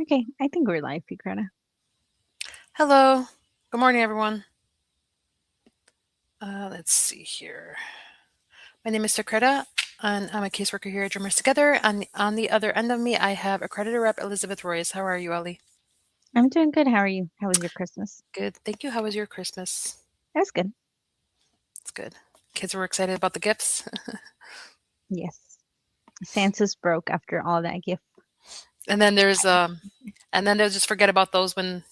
Okay, I think we're live, Greta. Hello. Good morning, everyone. Let's see here. My name is Sakrita, and I'm a caseworker here at Dreamers Together. And on the other end of me, I have accredited rep Elizabeth Royce. How are you, Ellie? I'm doing good. How are you? How was your Christmas? Good. Thank you. How was your Christmas? That's good. It's good. Kids were excited about the gifts. Yes. Santa's broke after all that gift. and then there's and then they'll just forget about those when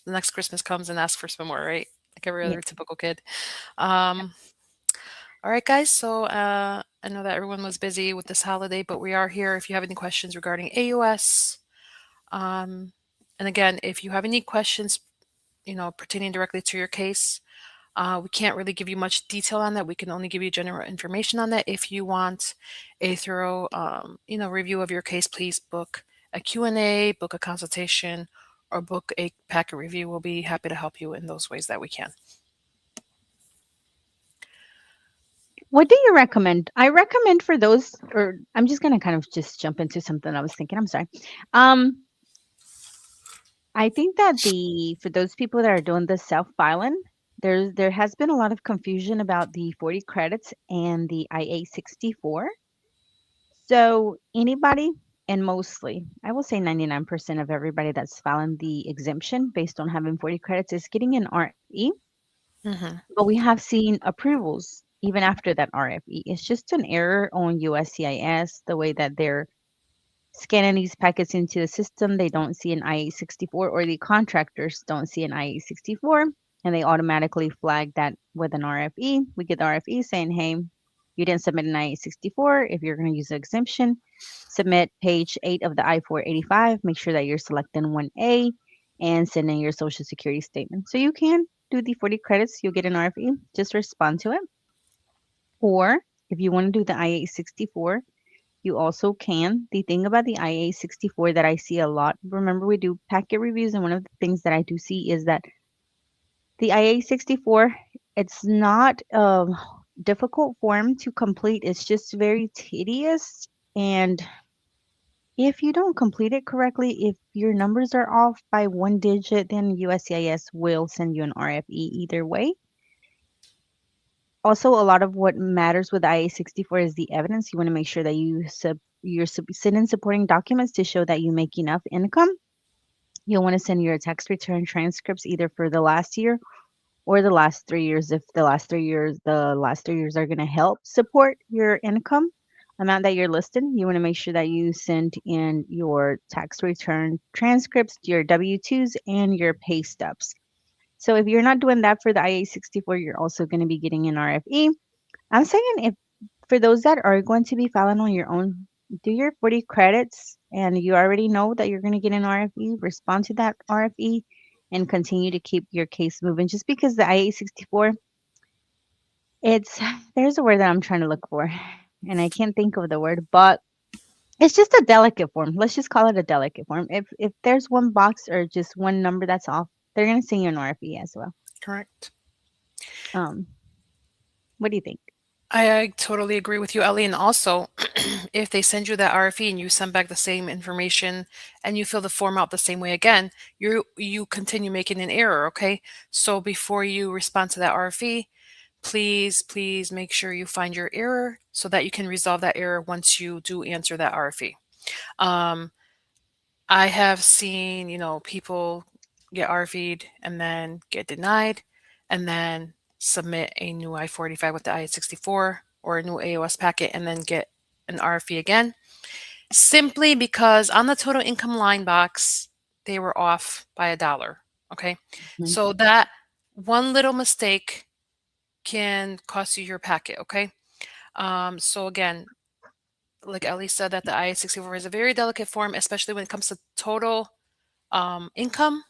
the next Christmas comes and ask for some more, right? Like every Yeah. other typical kid. Um, all right, guys. So I know that everyone was busy with this holiday, but we are here. If you have any questions regarding AUS, Um, and again, if you have any questions, pertaining directly to your case, we can't really give you much detail on that. We can only give you general information on that. If you want a thorough, review of your case, please book a Q&A, book a consultation, or book a packet review. We'll be happy to help you in those ways that we can. What do you recommend? I recommend for those, or I'm just gonna kind of just jump into something I was thinking. I'm sorry. Um, I think that the for those people that are doing the self filing, there has been a lot of confusion about the 40 credits and the IA 64. So anybody, and mostly, I will say 99% of everybody that's filing the exemption based on having 40 credits is getting an RFE, Hmm. but we have seen approvals even after that RFE. It's just an error on USCIS, the way that they're scanning these packets into the system. They don't see an IA-64, or the contractors don't see an IA-64, and they automatically flag that with an RFE. We get the RFE saying, hey, you didn't submit an IA-64. If you're going to use the exemption, submit page 8 of the I-485. Make sure that you're selecting 1A and send in your social security statement. So you can do the 40 credits. You'll get an RFE. Just respond to it. Or if you want to do the IA-64, you also can. The thing about the IA-64 that I see a lot, remember we do packet reviews, and one of the things that I do see is that the IA-64, it's not a difficult form to complete. It's just very tedious. And if you don't complete it correctly, if your numbers are off by one digit, then USCIS will send you an RFE either way. Also, a lot of what matters with IA-64 is the evidence. You want to make sure that send in supporting documents to show that you make enough income. You'll want to send your tax return transcripts either for the last year or the last 3 years. If the last 3 years are going to help support your income amount that you're listing, you want to make sure that you send in your tax return transcripts, your W-2s, and your pay stubs. So if you're not doing that for the IA-64, you're also going to be getting an RFE. I'm saying, if for those that are going to be filing on your own, do your 40 credits, and you already know that you're going to get an RFE, respond to that RFE and continue to keep your case moving. Just because the IA-64, it's there's a word that I'm trying to look for and I can't think of the word, but it's just a delicate form. Let's just call it a delicate form. If there's one box or just one number that's off, they're going to send you an RFE as well. Correct. Um, what do you think? I totally agree with you, Ellie. And also, if they send you that RFE and you send back the same information and you fill the form out the same way again, you continue making an error, okay? So before you respond to that RFE, please make sure you find your error so that you can resolve that error once you do answer that RFE. Um, I have seen, people get RFE'd and then get denied and then submit a new I-45 with the I-64 or a new AOS packet and then get an RFE again, simply because on the total income line box, they were off by $1. Okay. Mhm. So that one little mistake can cost you your packet. Okay. So again, like Ellie said, that the I-64 is a very delicate form, especially when it comes to total income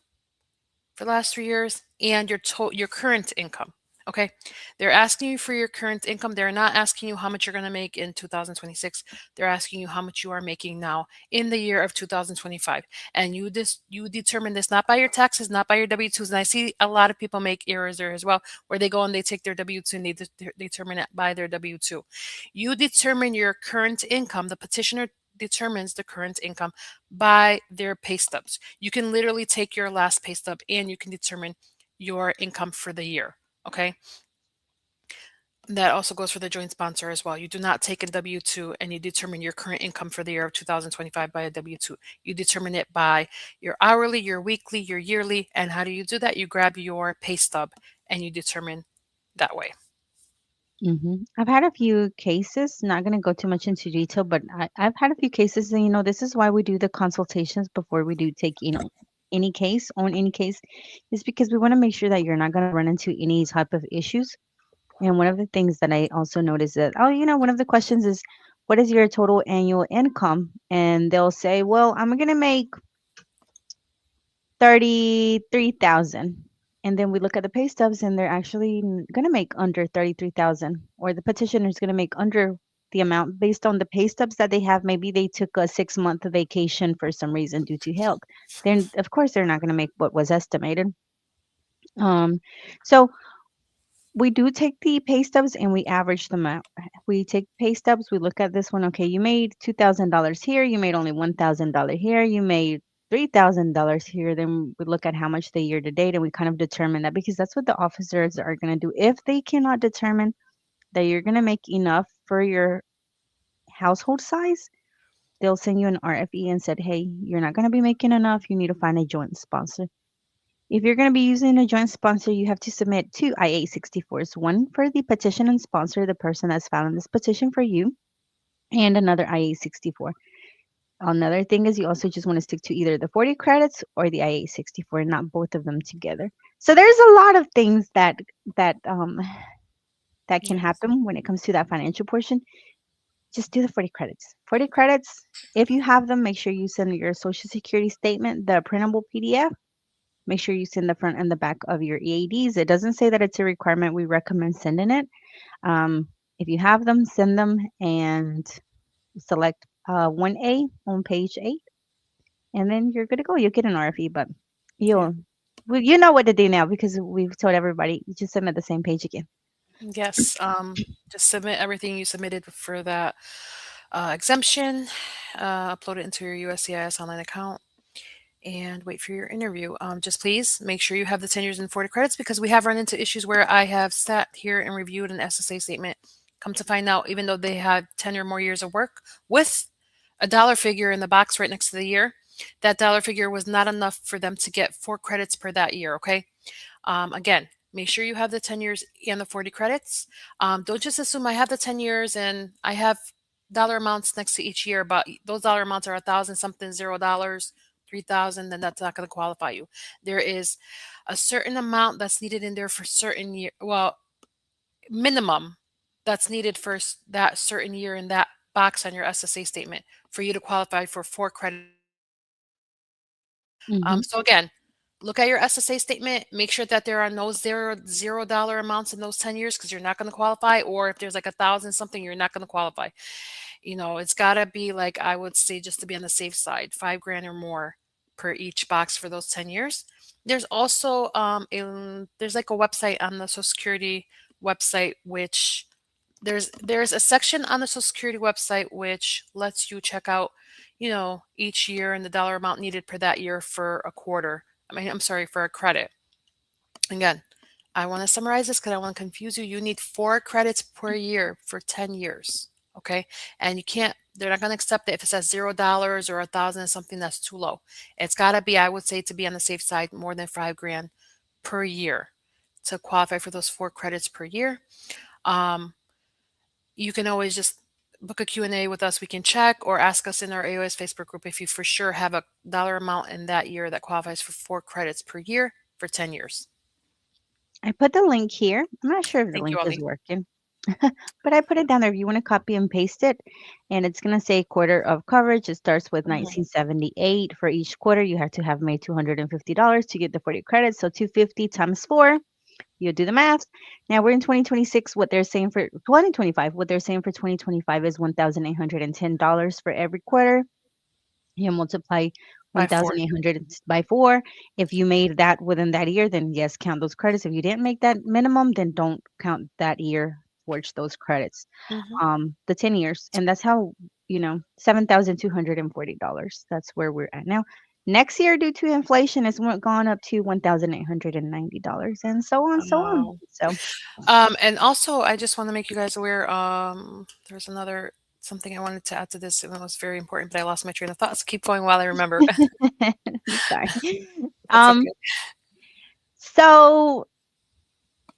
for the last 3 years and your current income. Okay, they're asking you for your current income. They're not asking you how much you're going to make in 2026. They're asking you how much you are making now in the year of 2025. And you determine this not by your taxes, not by your W-2s. And I see a lot of people make errors there as well, where they go and they take their W-2 and they determine it by their W-2. You determine your current income. The petitioner determines the current income by their pay stubs. You can literally take your last pay stub and you can determine your income for the year. Okay. That also goes for the joint sponsor as well. You do not take a W 2 and you determine your current income for the year of 2025 by a W 2. You determine it by your hourly, your weekly, your yearly. And how do you do that? You grab your pay stub and you determine that way. I've had a few cases, not going to go too much into detail, but I've had a few cases, and this is why we do the consultations before we do take, any case on any case, is because we want to make sure that you're not going to run into any type of issues. And one of the things that I also noticed that, oh, one of the questions is, what is your total annual income? And they'll say, well, I'm going to make 33,000. And then we look at the pay stubs and they're actually going to make under 33,000, or the petitioner is going to make under the amount based on the pay stubs that they have. Maybe they took a 6-month vacation for some reason due to health. Then of course they're not going to make what was estimated. Um, so we do take the pay stubs and we average them out. We take pay stubs, we look at this one. Okay, you made $2,000 here, you made only $1,000 here, you made $3,000 here. Then we look at how much the year to date and we kind of determine that, because that's what the officers are going to do. If they cannot determine that you're going to make enough for your household size, they'll send you an RFE and said, hey, you're not going to be making enough. You need to find a joint sponsor. If you're going to be using a joint sponsor, you have to submit two IA-64s, one for the petition and sponsor, the person that's filing this petition for you, and another IA-64. Another thing is you also just want to stick to either the 40 credits or the IA-64, not both of them together. So there's a lot of things that can Yes. happen when it comes to that financial portion. Just do the 40 credits. 40 credits, if you have them, make sure you send your social security statement, the printable PDF. Make sure you send the front and the back of your EADs. It doesn't say that it's a requirement. We recommend sending it. If you have them, send them and select 1A on page 8, and then you're good to go. You'll get an RFE, but Yeah. you'll well, you know what to do now because we've told everybody. You just submit the same page again. Yes. Just submit everything you submitted for that exemption, upload it into your USCIS online account, and wait for your interview. Just please make sure you have the 10 years and 40 credits, because we have run into issues where I have sat here and reviewed an SSA statement. Come to find out, even though they had 10 or more years of work with a dollar figure in the box right next to the year, that dollar figure was not enough for them to get 4 credits per that year. Okay. Again, make sure you have the 10 years and the 40 credits. Don't just assume I have the 10 years and I have dollar amounts next to each year, but those dollar amounts are 1,000 something, $0, 3,000, then that's not going to qualify you. There is a certain amount that's needed in there for certain year. Well, minimum that's needed for that certain year in that box on your SSA statement for you to qualify for 4 credits per year. Hmm. So again, look at your SSA statement. Make sure that there are no $0 amounts in those 10 years, because you're not going to qualify. Or if there's like 1,000 something, you're not going to qualify. It's got to be like, I would say, just to be on the safe side, 5 grand or more per each box for those 10 years. There's also there's like a website on the Social Security website, which there's a section on the Social Security website which lets you check out, each year and the dollar amount needed per that year for a quarter. I mean, I'm sorry, for a credit. Again, I want to summarize this because I want to confuse you. You need 4 credits per year for 10 years. Okay. And they're not going to accept it if it says $0 or 1,000 something. That's too low. It's got to be, I would say, to be on the safe side, more than 5 grand per year to qualify for those 4 credits per year. Um, you can always just book a Q&A with us. We can check, or ask us in our AOS Facebook group if you for sure have a dollar amount in that year that qualifies for 4 credits per year for 10 years. I put the link here. I'm not sure if the Thank you, link is Ali. working, but I put it down there if you want to copy and paste it. And it's going to say quarter of coverage. It starts with Mhm. 1978. For each quarter, you have to have made $250 to get the 40 credits. So 250 times 4, you do the math. Now we're in 2026. What they're saying for 2025, what they're saying for 2025 is $1,810 for every quarter. You multiply By 4. 1,800 by 4. If you made that within that year, then yes, count those credits. If you didn't make that minimum, then don't count that year forge those credits, Mhm. the 10 years. And that's how, $7,240. That's where we're at now. Next year, due to inflation, it's gone up to $1,890 and so on, so on. Oh. So And also, I just want to make you guys aware. There's another something I wanted to add to this. It was very important, but I lost my train of thought. So keep going while I remember. sorry. That's Um, okay. so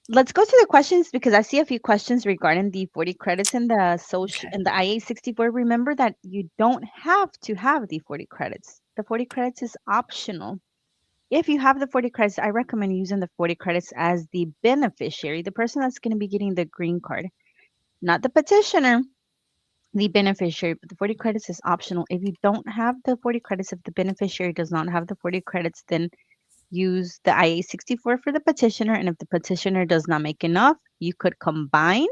let's go to the questions because I see a few questions regarding the 40 credits in the social Okay. in the IA-64. Remember that you don't have to have the 40 credits. The 40 credits is optional. If you have the 40 credits, I recommend using the 40 credits as the beneficiary, the person that's going to be getting the green card, not the petitioner, the beneficiary. But the 40 credits is optional. If you don't have the 40 credits, if the beneficiary does not have the 40 credits, then use the IA-64 for the petitioner. And if the petitioner does not make enough, you could combine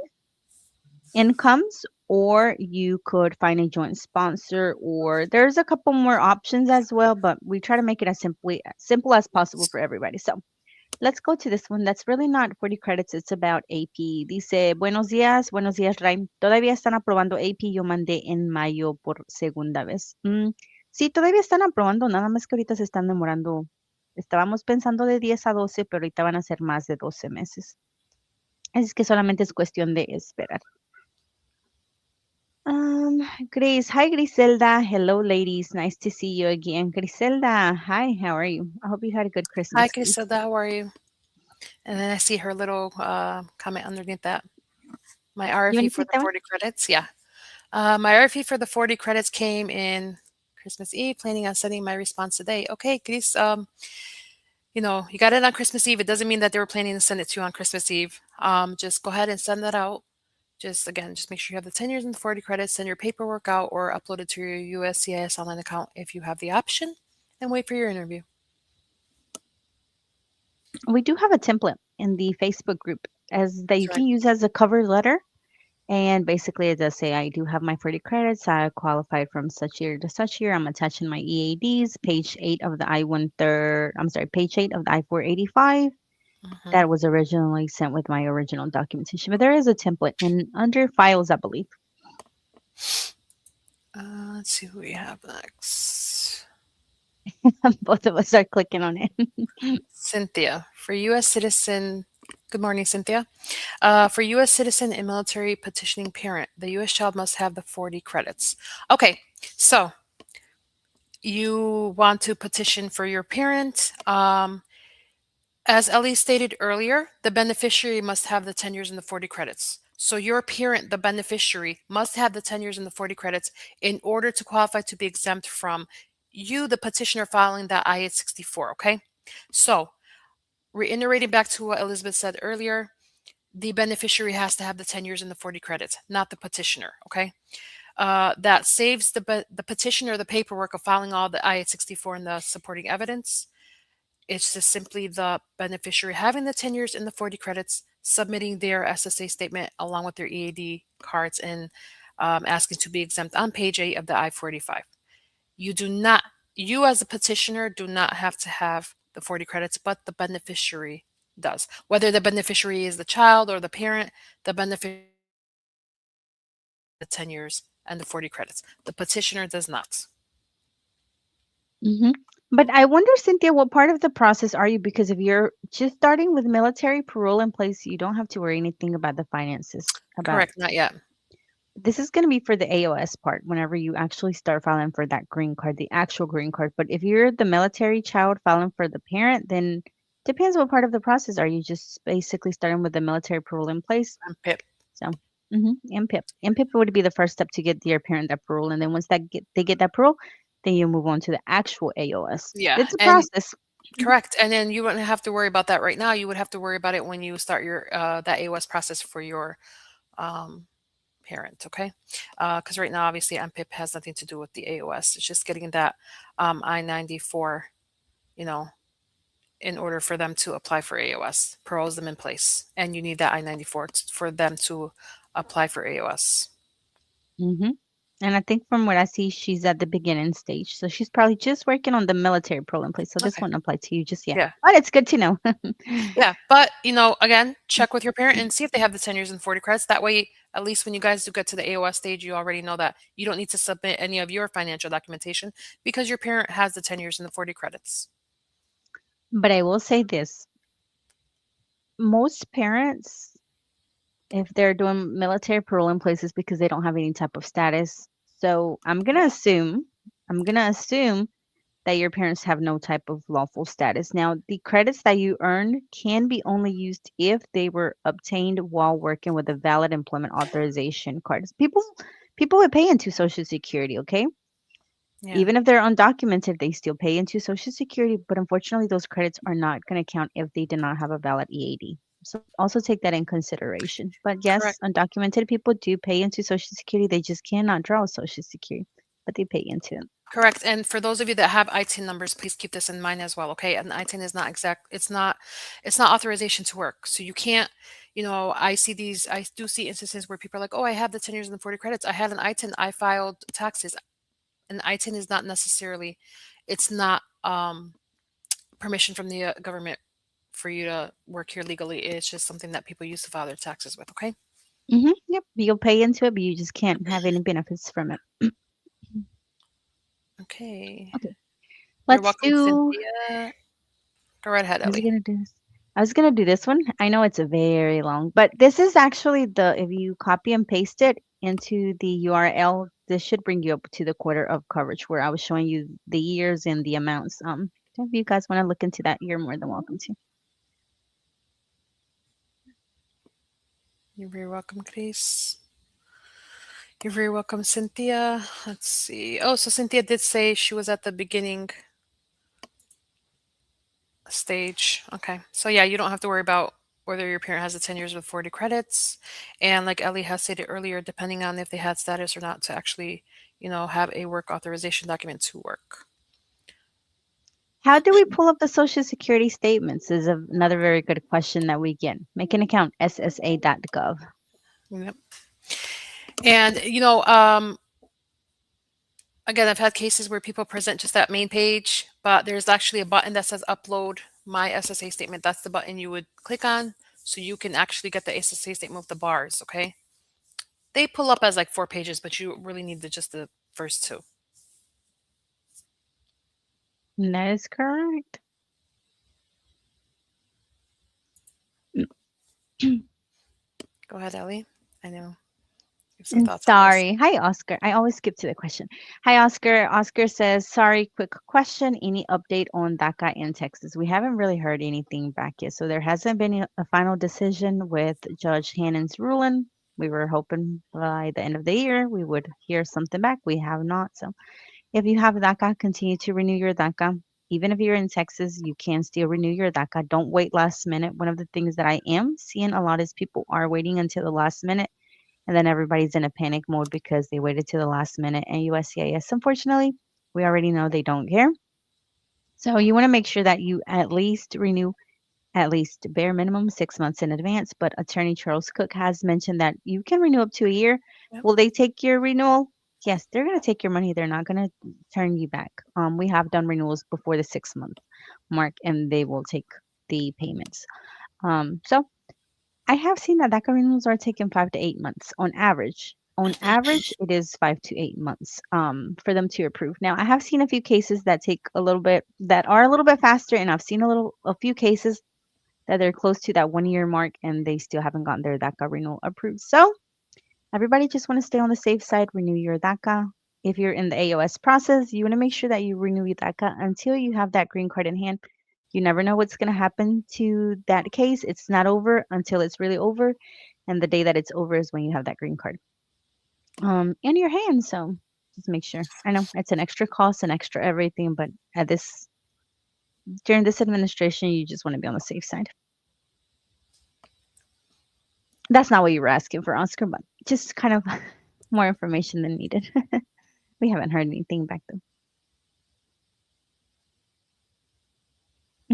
incomes or you could find a joint sponsor, or there's a couple more options as well, but we try to make it as simple as possible for everybody. So let's go to this one. That's really not 40 credits. It's about AP. Dice, buenos días, Ray. Todavía están aprobando AP. Yo mandé en mayo por segunda vez. Sí, todavía están aprobando, nada más que ahorita se están demorando. Estábamos pensando de 10 a 12, pero ahorita van a ser más de 12 meses. Es que solamente es cuestión de esperar. Grace. Hi, Griselda. Hello, ladies. Nice to see you again. Griselda, hi, how are you? I hope you had a good Hi, Christmas Eve. Griselda. How are you? And then I see her little comment underneath that. My You RFE want to for take the that one? 40 credits. Yeah. My RFE for the 40 credits came in Christmas Eve. Planning on sending my response today. Okay, Chris. You got it on Christmas Eve. It doesn't mean that they were planning to send it to you on Christmas Eve. Just go ahead and send that out. Just make sure you have the 10 years and the 40 credits. Send your paperwork out or upload it to your USCIS online account if you have the option, and wait for your interview. We do have a template in the Facebook group as that you That's can right. use as a cover letter. And basically, it does say I do have my 40 credits. I qualified from such year to such year. I'm attaching my EADs, page 8 of the I-1 third, I'm sorry, page 8 of the I-485 Hmm. that was originally sent with my original documentation. But there is a template and under files, I believe. Let's see who we have next. Both of us are clicking on it. Cynthia, for U.S. citizen. Good morning, Cynthia. For U.S. citizen and military petitioning parent, the U.S. child must have the 40 credits. Okay, so you want to petition for your parent. As Ellie stated earlier, the beneficiary must have the 10 years and the 40 credits. So your parent, the beneficiary, must have the 10 years and the 40 credits in order to qualify to be exempt from you, the petitioner, filing that I-864, okay? So reiterating back to what Elizabeth said earlier, the beneficiary has to have the 10 years and the 40 credits, not the petitioner, okay? That saves the petitioner the paperwork of filing all the I-864 and the supporting evidence. It's just simply the beneficiary having the 10 years and the 40 credits, submitting their SSA statement along with their EAD cards, and asking to be exempt on page 8 of the I-485. You do not, you as a petitioner do not have to have the 40 credits, but the beneficiary does. Whether the beneficiary is the child or the parent, the beneficiary the 10 years and the 40 credits. The petitioner does not. hmm But I wonder, Cynthia, what part of the process are you? Because if you're just starting with military parole in place, you don't have to worry anything about the finances. About Correct, not yet. this is going to be for the AOS part whenever you actually start filing for that green card, the actual green card. But if you're the military child filing for the parent, then depends what part of the process are you just basically starting with the military parole in place. I'm Pip. So, MPIP. MPIP would be the first step to get your parent that parole, and then once they get that parole, then you move on to the actual AOS. Yeah, It's a and process. Mhm. correct. And then you wouldn't have to worry about that right now. You would have to worry about it when you start your that AOS process for your um, parent, okay? Because right now, obviously, MPIP has nothing to do with the AOS. It's just getting that I-94, you know, in order for them to apply for AOS, paroles them in place, and you need that I-94 for them to apply for AOS. Mhm. And I think from what I see, she's at the beginning stage. So she's probably just working on the military parole in place. So this Okay. won't apply to you just yet. Yeah. But it's good to know. Yeah. But, again, check with your parent and see if they have the 10 years and 40 credits. That way, at least when you guys do get to the AOS stage, you already know that you don't need to submit any of your financial documentation because your parent has the 10 years and the 40 credits. But I will say this, most parents, if they're doing military parole in places because they don't have any type of status. So I'm gonna assume that your parents have no type of lawful status. Now, the credits that you earn can be only used if they were obtained while working with a valid employment authorization card. People would pay into Social Security, okay? Yeah. Even if they're undocumented, they still pay into Social Security, but unfortunately, those credits are not going to count if they did not have a valid EAD. So also take that in consideration. But yes, Correct. undocumented people do pay into Social Security. They just cannot draw Social Security, but they pay into it. Correct. And for those of you that have ITIN numbers, please keep this in mind as well. Okay. And ITIN is not exact. It's not authorization to work. So you can't, I do see instances where people are like, oh, I have the 10 years and the 40 credits. I had an ITIN. I filed taxes. An ITIN is not necessarily, it's not permission from the government for you to work here legally. It's just something that people use to file their taxes with. Okay. Yep, you'll pay into it, but you just can't have any benefits from it. Okay. Okay, You're let's welcome, do. Cynthia. Go right ahead, Was I Ellie. gonna do this? I was gonna do this one. I know it's a very long, but this is actually the if you copy and paste it into the URL, this should bring you up to the quarter of coverage where I was showing you the years and the amounts. If you guys want to look into that, you're more than welcome to. You're very welcome, Chris. You're very welcome, Cynthia. Let's see. Oh, so Cynthia did say she was at the beginning stage. Okay. So yeah, you don't have to worry about whether your parent has the 10 years with 40 credits. And like Ellie has stated earlier, depending on if they had status or not to actually, have a work authorization document to work. How do we pull up the Social Security statements? Is another very good question that we get. Make an account, ssa.gov. Yep. And, again, I've had cases where people present just that main page, but there's actually a button that says upload my SSA statement. That's the button you would click on so you can actually get the SSA statement with the bars, okay? They pull up as like 4 pages, but you really need just the first two. That is correct. Go ahead, Ellie. I know you have some And thoughts on this. sorry. Hi, Oscar. I always skip to the question. Hi, Oscar. Oscar says, sorry, quick question. Any update on DACA in Texas? We haven't really heard anything back yet. So there hasn't been a final decision with Judge Hannon's ruling. We were hoping by the end of the year we would hear something back. We have not. So if you have DACA, continue to renew your DACA. Even if you're in Texas, you can still renew your DACA. Don't wait last minute. One of the things that I am seeing a lot is people are waiting until the last minute and then everybody's in a panic mode because they waited to the last minute. And USCIS, unfortunately, we already know they don't care. So you want to make sure that you at least renew at least bare minimum 6 months in advance. But Attorney Charles Cook has mentioned that you can renew up to a year. Yep. Will they take your renewal? Yes, they're going to take your money. They're not going to turn you back. We have done renewals before the 6 month mark, and they will take the payments. So I have seen that DACA renewals are taking 5 to 8 months on average. On average, it is 5 to 8 months for them to approve. Now, I have seen a few cases that take a little bit that are a little bit faster, and I've seen a few cases that they're close to that 1 year mark and they still haven't gotten their DACA renewal approved. So everybody just want to stay on the safe side, renew your DACA. If you're in the AOS process, you want to make sure that you renew your DACA until you have that green card in hand. You never know what's going to happen to that case. It's not over until it's really over. And the day that it's over is when you have that green card in your hand. So just make sure. I know it's an extra cost and extra everything, but at this during this administration, you just want to be on the safe side. That's not what you were asking for, Oscar, but just kind of more information than needed. We haven't heard anything back though.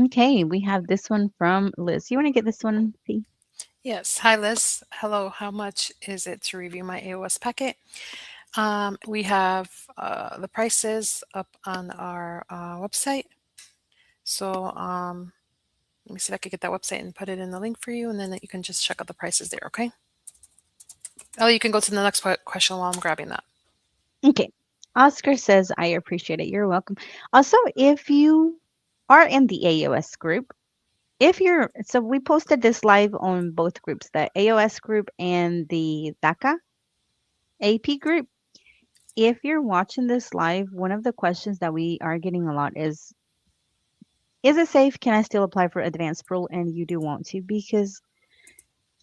Okay, we have this one from Liz. You want to get this one, P? Yes. Hi, Liz. Hello. How much is it to review my AOS packet? We have the prices up on our website. So let me see if I could get that website and put it in the link for you, and then you can just check out the prices there, okay? Oh, you can go to the next question while I'm grabbing that. Okay. Oscar says, I appreciate it. You're welcome. Also, if you are in the AOS group, if you're, so we posted this live on both groups, the AOS group and the DACA AP group. If you're watching this live, one of the questions that we are getting a lot is it safe? Can I still apply for advanced parole? And you do want to because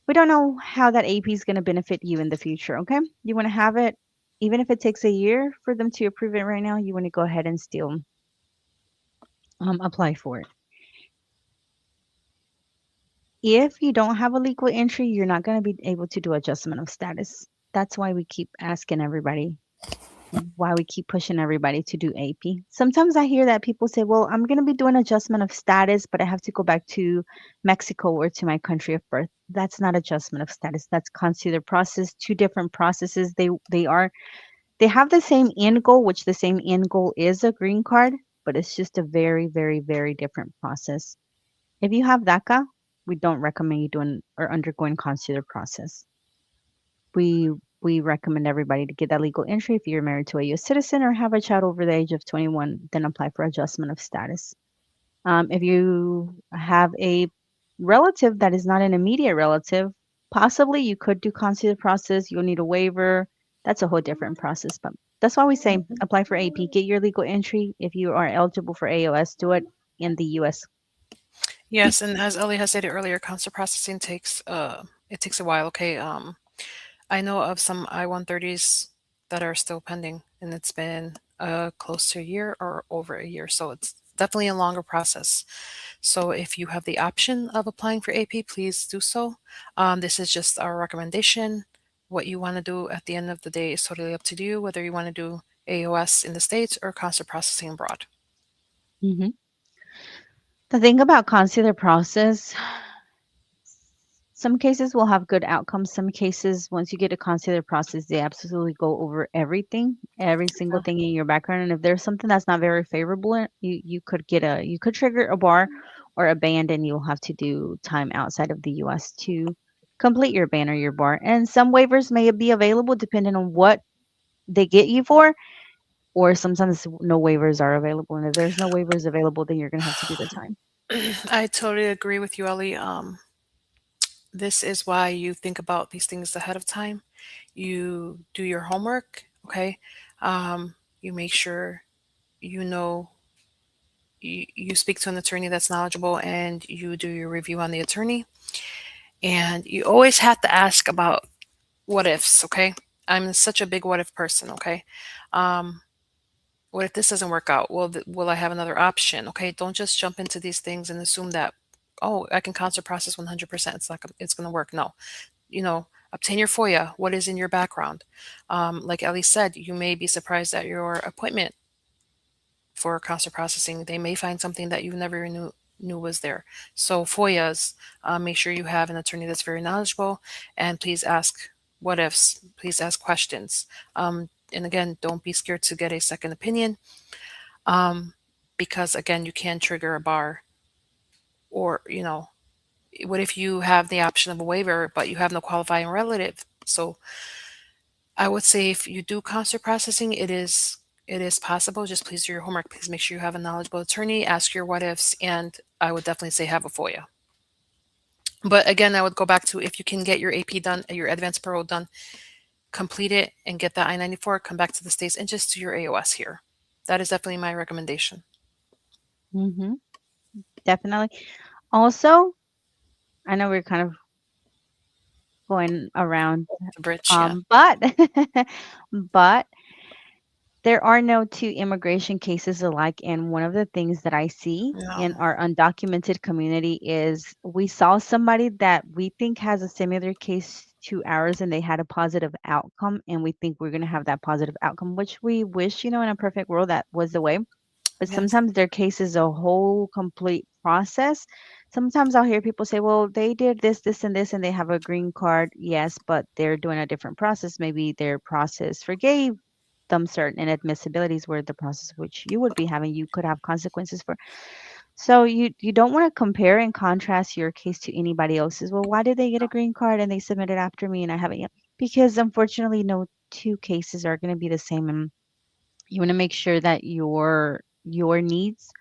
we don't know how that AP is going to benefit you in the future. Okay. You want to have it, even if it takes a year for them to approve it right now, you want to go ahead and still apply for it. If you don't have a legal entry, you're not going to be able to do adjustment of status. That's why we keep asking everybody, why we keep pushing everybody to do AP. Sometimes I hear that people say, well, I'm going to be doing adjustment of status, but I have to go back to Mexico or to my country of birth. That's not adjustment of status. That's consular process, two different processes. They have the same end goal, which the same end goal is a green card, but it's just a very, very, very different process. If you have DACA, we don't recommend you doing or undergoing consular process. We we recommend everybody to get that legal entry if you're married to a U.S. citizen or have a child over the age of 21, then apply for adjustment of status. If you have a relative that is not an immediate relative, possibly you could do consular process. You'll need a waiver. That's a whole different process, but that's why we say apply for AP, get your legal entry. If you are eligible for AOS, do it in the U.S. Yes, and as Ellie has stated earlier, concert processing takes it takes a while. Okay, I know of some I-130s that are still pending, and it's been close to a year or over a year, so it's definitely a longer process. So if you have the option of applying for AP, please do so. This is just our recommendation. What you want to do at the end of the day is totally up to you, whether you want to do AOS in the States or concert processing abroad. Hmm. The thing about consular process, some cases will have good outcomes. Some cases, once you get a consular process, they absolutely go over everything, every single thing in your background. And if there's something that's not very favorable, you could you could trigger a bar or a ban, and you'll have to do time outside of the U.S. to complete your ban or your bar. And some waivers may be available depending on what they get you for, or sometimes no waivers are available. And if there's no waivers available, then you're gonna have to do the time. I totally agree with you, Ellie. This is why you think about these things ahead of time. You do your homework, okay? You make sure you know you speak to an attorney that's knowledgeable and you do your review on the attorney. And you always have to ask about what ifs, okay? I'm such a big what if person, okay? Um, what if this doesn't work out? Will I have another option? Okay, don't just jump into these things and assume that, oh, I can concert process 100%. It's going to work. No, obtain your FOIA. What is in your background? Like Ellie said, you may be surprised at your appointment for concert processing. They may find something that you never knew was there. So FOIAs, make sure you have an attorney that's very knowledgeable, and please ask what ifs. Please ask questions. And again, don't be scared to get a second opinion, um, because again, you can trigger a bar, or what if you have the option of a waiver, but you have no qualifying relative? So I would say if you do concert processing, it is possible. Just please do your homework. Please make sure you have a knowledgeable attorney. Ask your what ifs, and I would definitely say have a FOIA. But again, I would go back to if you can get your AP done, your advanced parole done, complete it and get that I-94. Come back to the States and just do your AOS here. That is definitely my recommendation. Hmm. Definitely. Also, I know we're kind of going around, The bridge, yeah. but but there are no two immigration cases alike. And one of the things that I see No. in our undocumented community is we saw somebody that we think has a similar case to ours, and they had a positive outcome, and we think we're going to have that positive outcome, which we wish, in a perfect world that was the way. But Yes. sometimes their case is a whole complete process. Sometimes I'll hear people say, well, they did this, this, and this, and they have a green card. Yes, but they're doing a different process. Maybe their process forgave them certain inadmissibilities where the process which you would be having, you could have consequences for. So you don't want to compare and contrast your case to anybody else's. Well, why did they get a green card and they submitted after me and I haven't yet? Because unfortunately, no two cases are going to be the same, and you want to make sure that your needs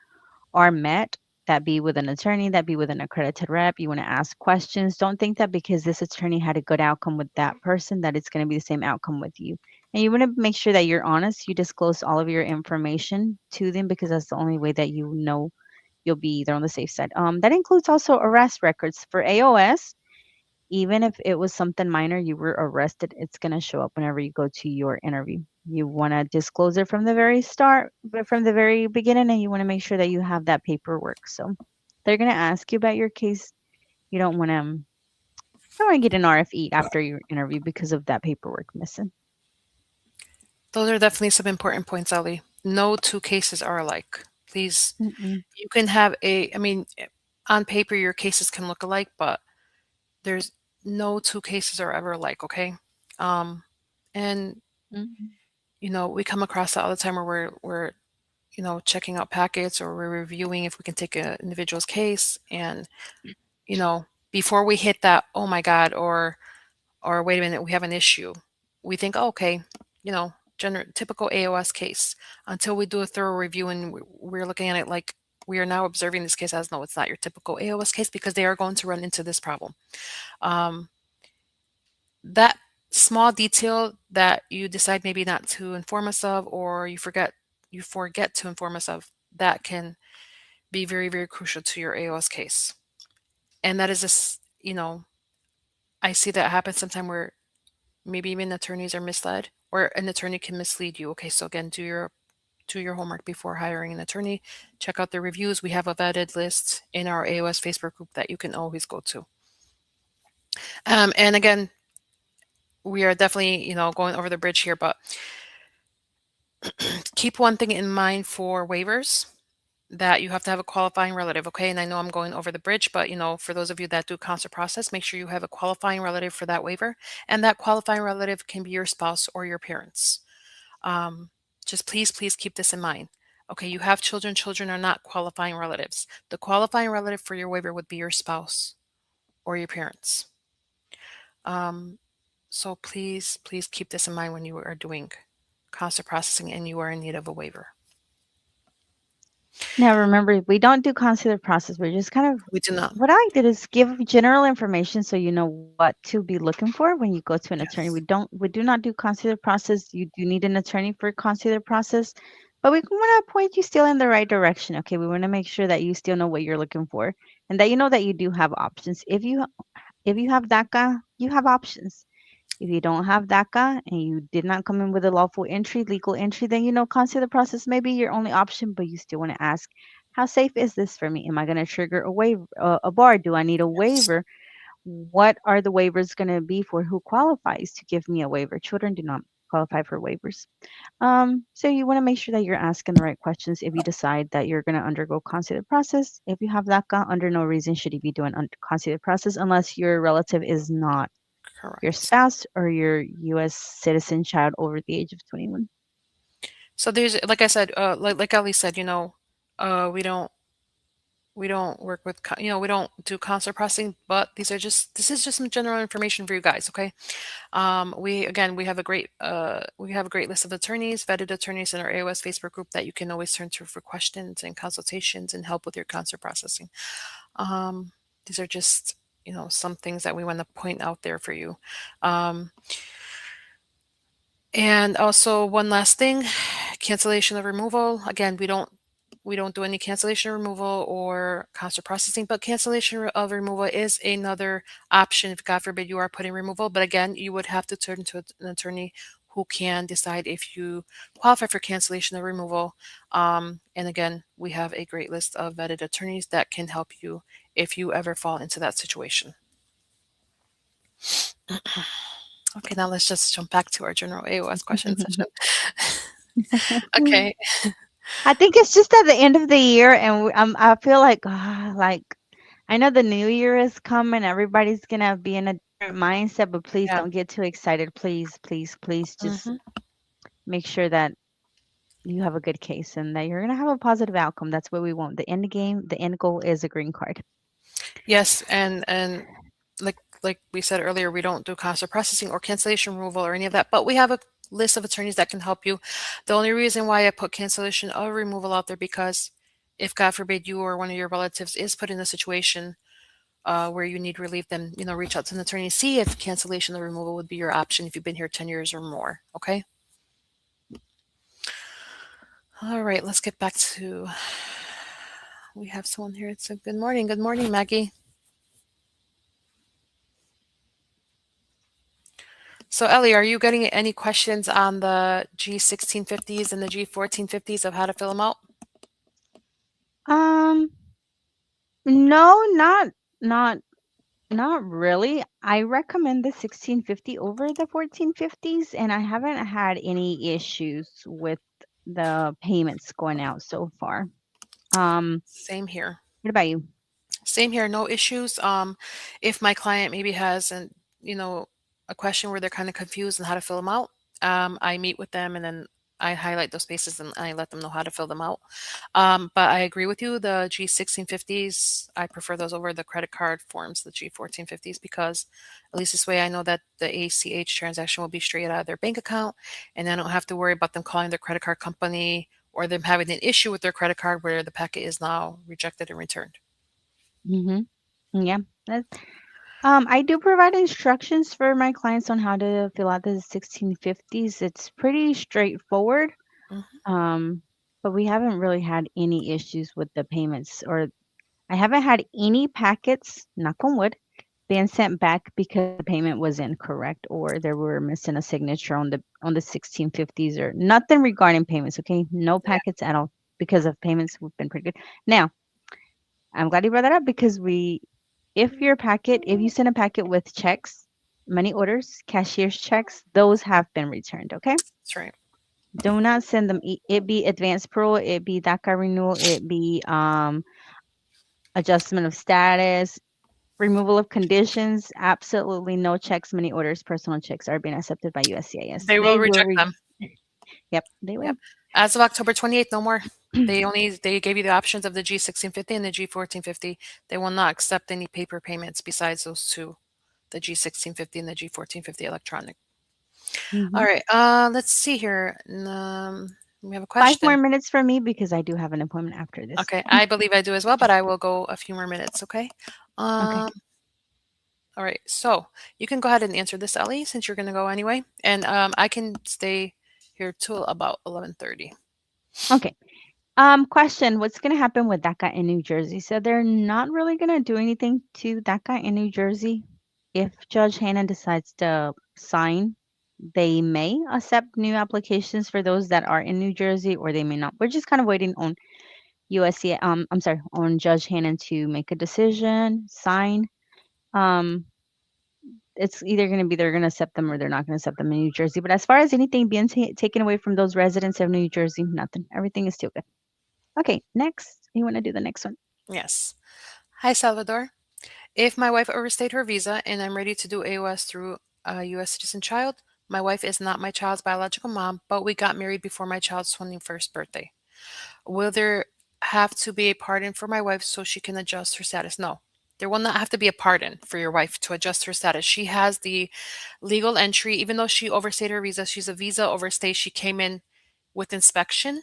are met. That be with an attorney, that be with an accredited rep. You want to ask questions. Don't think that because this attorney had a good outcome with that person that it's going to be the same outcome with you. And you want to make sure that you're honest. You disclose all of your information to them because that's the only way that you know you'll be either on the safe side. That includes also arrest records for AOS. Even if it was something minor, you were arrested, it's going to show up whenever you go to your interview. You want to disclose it from the very start, but from the very beginning, and you want to make sure that you have that paperwork. So they're going to ask you about your case. You don't want to get an RFE after your interview because of that paperwork missing. Those are definitely some important points, Ali. No two cases are alike. Please, Mm-mm, you can have I mean, on paper, your cases can look alike, but there's no two cases are ever alike, okay? Um, and, mm-mm, we come across that all the time where we're checking out packets or we're reviewing if we can take an individual's case. And, you know, before we hit that, oh my God, or wait a minute, we have an issue. We think, oh, okay, typical AOS case until we do a thorough review and we're looking at it like we are now observing this case as no, it's not your typical AOS case because they are going to run into this problem. Um, that small detail that you decide maybe not to inform us of or you forget to inform us of that can be very, very crucial to your AOS case. And that is this, I see that happen sometime where maybe even attorneys are misled or an attorney can mislead you. Okay, so again, do your homework before hiring an attorney. Check out the reviews. We have a vetted list in our AOS Facebook group that you can always go to. And again, we are definitely, going over the bridge here, but keep one thing in mind for waivers that you have to have a qualifying relative, okay? And I know I'm going over the bridge, but for those of you that do concert process, make sure you have a qualifying relative for that waiver. And that qualifying relative can be your spouse or your parents. Um, just please, please keep this in mind. Okay, you have children. Children are not qualifying relatives. The qualifying relative for your waiver would be your spouse or your parents. Um, so please, please keep this in mind when you are doing concert processing and you are in need of a waiver. Now, remember, we don't do consular process. We're just kind of We do not. what I did is give general information so you know what to be looking for when you go to an attorney. Yes, We do not do consular process. You do need an attorney for consular process, but we want to point you still in the right direction. Okay, we want to make sure that you still know what you're looking for and that you know that you do have options. If you have DACA, you have options. If you don't have DACA and you did not come in with a lawful entry, legal entry, then consular process may be your only option, but you still want to ask, how safe is this for me? Am I going to trigger a waiver, a bar? Do I need a yes, waiver? What are the waivers going to be for who qualifies to give me a waiver? Children do not qualify for waivers. So you want to make sure that you're asking the right questions if you decide that you're going to undergo consular process. If you have DACA, under no reason should you be doing consular process unless your relative is not your correct. spouse or your U.S. citizen child over the age of 21. So there's, like I said, like Ali said, we don't work with, we don't do concert processing, but this is just some general information for you guys, okay? We have a great list of attorneys, vetted attorneys in our AOS Facebook group that you can always turn to for questions and consultations and help with your concert processing. Um, these are just, some things that we want to point out there for you. Um, and also one last thing, cancellation of removal. Again, we don't do any cancellation removal or concert processing, but cancellation of removal is another option if God forbid you are putting removal. But again, you would have to turn to an attorney who can decide if you qualify for cancellation of removal. And again, we have a great list of vetted attorneys that can help you if you ever fall into that situation. Okay, now let's just jump back to our general AOS question session. Okay. I think it's just at the end of the year, and I feel like, like I know the new year is coming. Everybody's gonna be in a different mindset, but please Yeah. don't get too excited. Please, please, please, just Hmm. make sure that you have a good case and that you're gonna have a positive outcome. That's what we want. The end game, the end goal is a green card. Yes, and like we said earlier, we don't do consular processing or cancellation removal or any of that, but we have a list of attorneys that can help you. The only reason why I put cancellation or removal out there because if God forbid you or one of your relatives is put in a situation where you need relief, then reach out to an attorney, see if cancellation or removal would be your option if you've been here 10 years or more. Okay. All right, let's get back to. We have someone here. It's a good morning. Good morning, Maggie. So, Ellie, are you getting any questions on the G1650s and the G1450s of how to fill them out? Um, no, not not really. I recommend the 1650 over the 1450s, and I haven't had any issues with the payments going out so far. Same here. What about you? Same here, no issues. If my client maybe has you know, a question where they're kind of confused on how to fill them out, I meet with them and then I highlight those spaces and I let them know how to fill them out. But I agree with you. The G1650s, I prefer those over the credit card forms, the G1450s, because at least this way I know that the ACH transaction will be straight out of their bank account and I don't have to worry about them calling their credit card company or them having an issue with their credit card where the packet is now rejected and returned. Mm-hmm. Yeah. I do provide instructions for my clients on how to fill out the 1650s. It's pretty straightforward. Mhm. Um, but we haven't really had any issues with the payments, or I haven't had any packets, knock on wood, being sent back because the payment was incorrect or they were missing a signature on the 1650s or nothing regarding payments, okay? No Yeah, packets at all because of payments. We've been pretty good. Now, I'm glad you brought that up because if you send a packet with checks, money orders, cashier's checks, those have been returned, okay? that's right. Do not send them. It be advanced parole, it be DACA renewal, it be adjustment of status, removal of conditions. Absolutely no checks, money orders, personal checks are being accepted by USCIS. They will They will reject them. yep, they Yep. will. As of October 28th, no more. They gave you the options of the G1650 and the G1450. They will not accept any paper payments besides those two, the G1650 and the G1450 electronic. All hmm right. Let's see here. We have a 5 more question. minutes for me because I do have an appointment after this. Okay, I believe I do as well, but I will go a few more minutes. Okay. Okay. Um. All right. So you can go ahead and answer this, Ellie, since you're going to go anyway, and I can stay here till about 11:30. Okay. Question, what's gonna happen with DACA in New Jersey? So they're not really gonna do anything to DACA in New Jersey. If Judge Hannon decides to sign, they may accept new applications for those that are in New Jersey, or they may not. We're just kind of waiting on USC, I'm sorry, on Judge Hannon to make a decision, sign. Um, it's either going to be they're going to accept them or they're not going to accept them in New Jersey. But as far as anything being taken away from those residents of New Jersey, nothing. Everything is still good. Okay, next. You want to do the next one? Yes. Hi, Salvador. If my wife overstayed her visa and I'm ready to do AOS through a U.S. citizen child, my wife is not my child's biological mom, but we got married before my child's 21st birthday. Will there have to be a pardon for my wife so she can adjust her status? No. There will not have to be a pardon for your wife to adjust her status. She has the legal entry, even though she overstayed her visa, she's a visa overstay. She came in with inspection,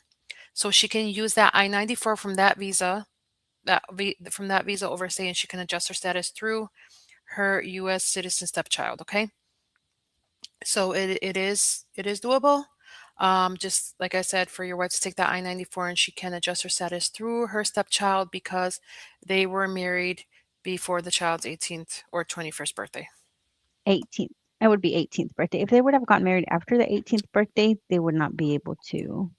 so she can use that I-94 from that visa, from that visa overstay, and she can adjust her status through her U.S. citizen stepchild. Okay, so it is doable. Just like I said, for your wife to take that I-94 and she can adjust her status through her stepchild because they were married before the child's 18th or 21st birthday. 18th. It would be 18th birthday. If they would have gotten married after the 18th birthday, they would not be able to.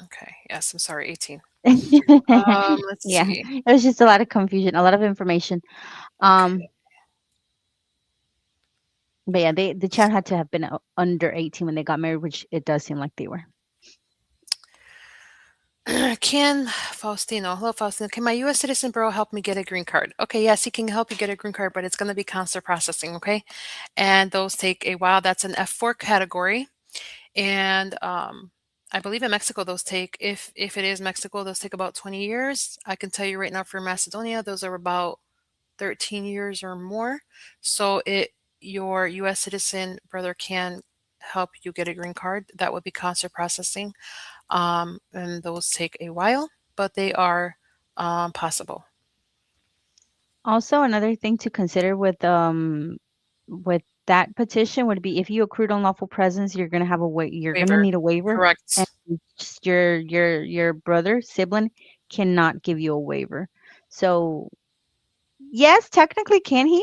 Okay. Yes, I'm sorry, 18. Let's Yeah, see. it was just a lot of confusion, a lot of information. Um, Okay. but yeah, the child had to have been under 18 when they got married, which it does seem like they were. Can Faustino, hello Faustino, can my U.S. citizen bro help me get a green card? Okay, yes, he can help you get a green card, but it's going to be consular processing, okay? And those take a while. That's an F4 category. And I believe in Mexico, those take, if it is Mexico, those take about 20 years. I can tell you right now for Macedonia, those are about 13 years or more. So your U.S. citizen brother can help you get a green card. That would be consular processing. And those take a while, but they are possible. Also, another thing to consider with that petition would be if you accrued unlawful presence, you're gonna have a you're gonna Waiver. need a waiver, and Correct. your brother sibling cannot give you a waiver. So yes, technically, can he?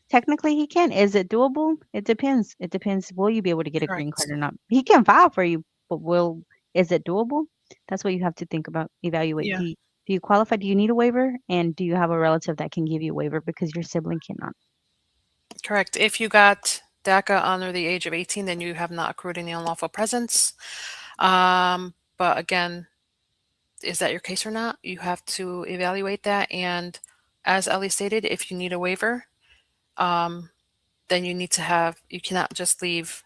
Technically, he can. Is it doable? It depends. It depends. Will you be able to get a green card Correct. or not? He can file for you, but is it doable? That's what you have to think about. Evaluate. Yeah. Do you qualify? Do you need a waiver? And do you have a relative that can give you a waiver because your sibling cannot? Correct. If you got DACA under the age of 18, then you have not accrued any unlawful presence. But again, is that your case or not? You have to evaluate that. And as Ellie stated, if you need a waiver, um, then you cannot just leave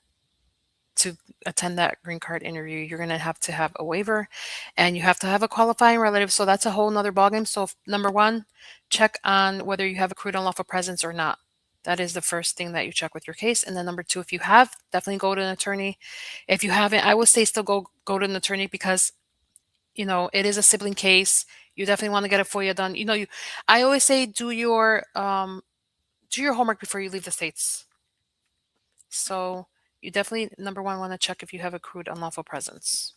to attend that green card interview. You're going to have a waiver and you have to have a qualifying relative. So that's a whole nother ballgame. So number one, check on whether you have accrued unlawful presence or not. That is the first thing that you check with your case. And then number two, if you have, definitely go to an attorney. If you haven't, I would say still go to an attorney because it is a sibling case. You definitely want to get a FOIA done. I always say do your homework before you leave the states. So you definitely, number one, want to check if you have accrued unlawful presence.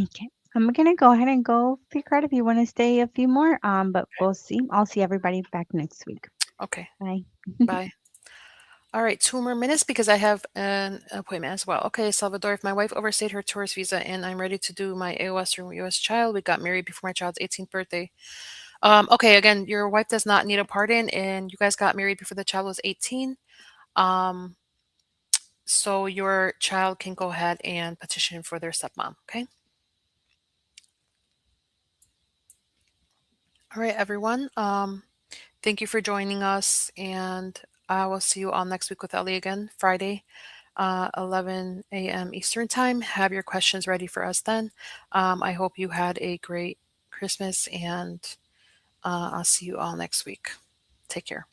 Okay. I'm gonna go ahead and go pick card if you want to stay a few more. But we'll see. I'll see everybody back next week. Okay, Bye. bye. All right, 2 more minutes because I have an appointment as well. Okay, Salvador, if my wife overstayed her tourist visa and I'm ready to do my AOS or US child, we got married before my child's 18th birthday. Okay, again, your wife does not need a pardon and you guys got married before the child was 18. Um, so your child can go ahead and petition for their stepmom, okay? All right, everyone. Thank you for joining us, and I will see you all next week with Ellie again, Friday, 11 a.m. Eastern Time. Have your questions ready for us then. I hope you had a great Christmas, and I'll see you all next week. Take care.